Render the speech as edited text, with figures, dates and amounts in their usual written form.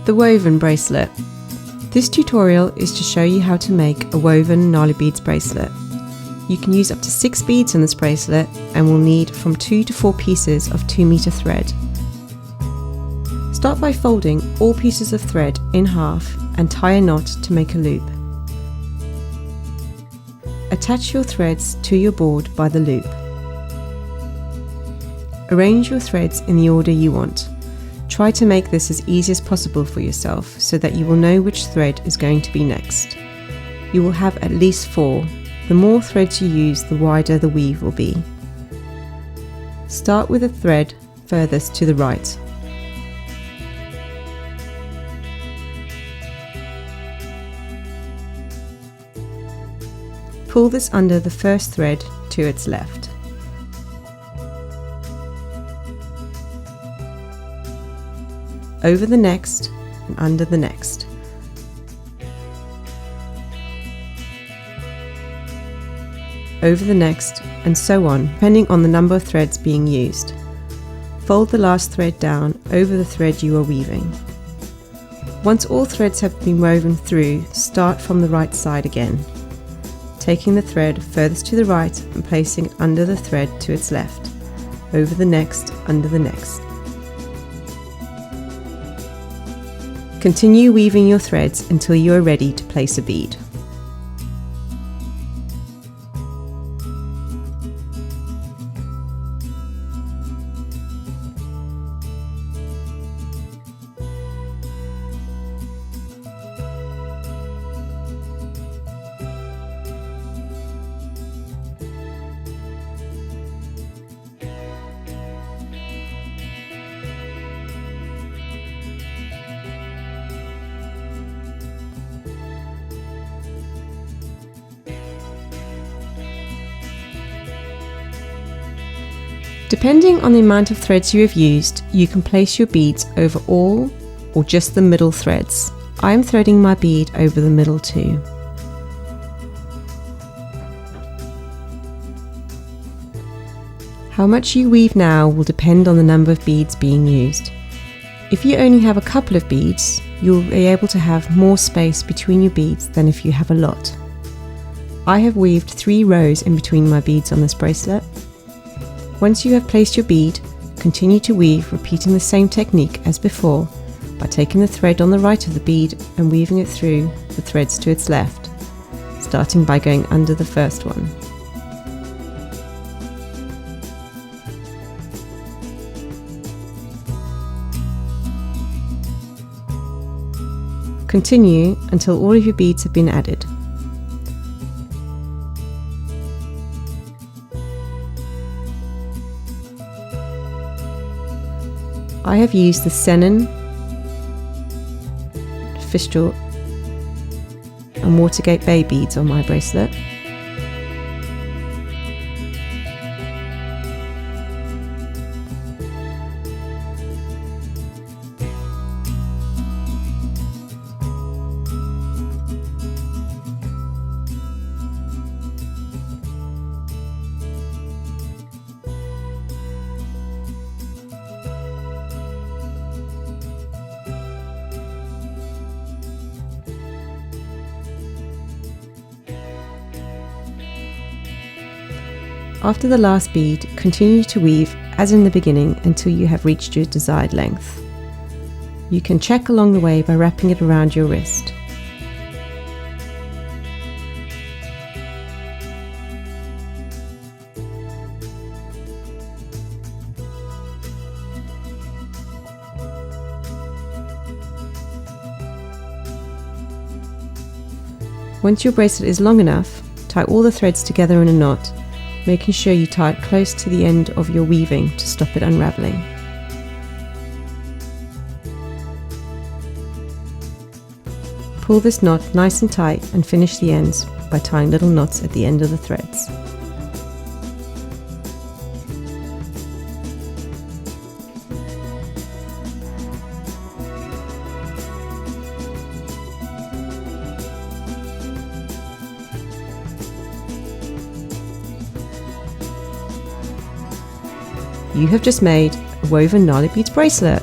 The Woven Bracelet. This tutorial is to show you how to make a woven Nalu Beads bracelet. You can use up to 6 beads in this bracelet and will need from 2 to 4 pieces of 2-meter thread. Start by folding all pieces of thread in half and tie a knot to make a loop. Attach your threads to your board by the loop. Arrange your threads in the order you want. Try to make this as easy as possible for yourself so that you will know which thread is going to be next. You will have at least 4. The more threads you use, the wider the weave will be. Start with the thread furthest to the right. Pull this under the first thread to its left. Over the next and under the next. Over the next, and so on, depending on the number of threads being used. Fold the last thread down over the thread you are weaving. Once all threads have been woven through, start from the right side again, taking the thread furthest to the right and placing it under the thread to its left, over the next, under the next. Continue weaving your threads until you are ready to place a bead. Depending on the amount of threads you have used, you can place your beads over all or just the middle threads. I am threading my bead over the middle too. How much you weave now will depend on the number of beads being used. If you only have a couple of beads, you'll be able to have more space between your beads than if you have a lot. I have weaved 3 rows in between my beads on this bracelet. Once you have placed your bead, continue to weave, repeating the same technique as before by taking the thread on the right of the bead and weaving it through the threads to its left, starting by going under the first one. Continue until all of your beads have been added. I have used the Sennen, Fistula and Watergate Bay beads on my bracelet. After the last bead, continue to weave as in the beginning until you have reached your desired length. You can check along the way by wrapping it around your wrist. Once your bracelet is long enough, tie all the threads together in a knot, making sure you tie it close to the end of your weaving to stop it unravelling. Pull this knot nice and tight and finish the ends by tying little knots at the end of the threads. You have just made a Woven Nalu Beads bracelet.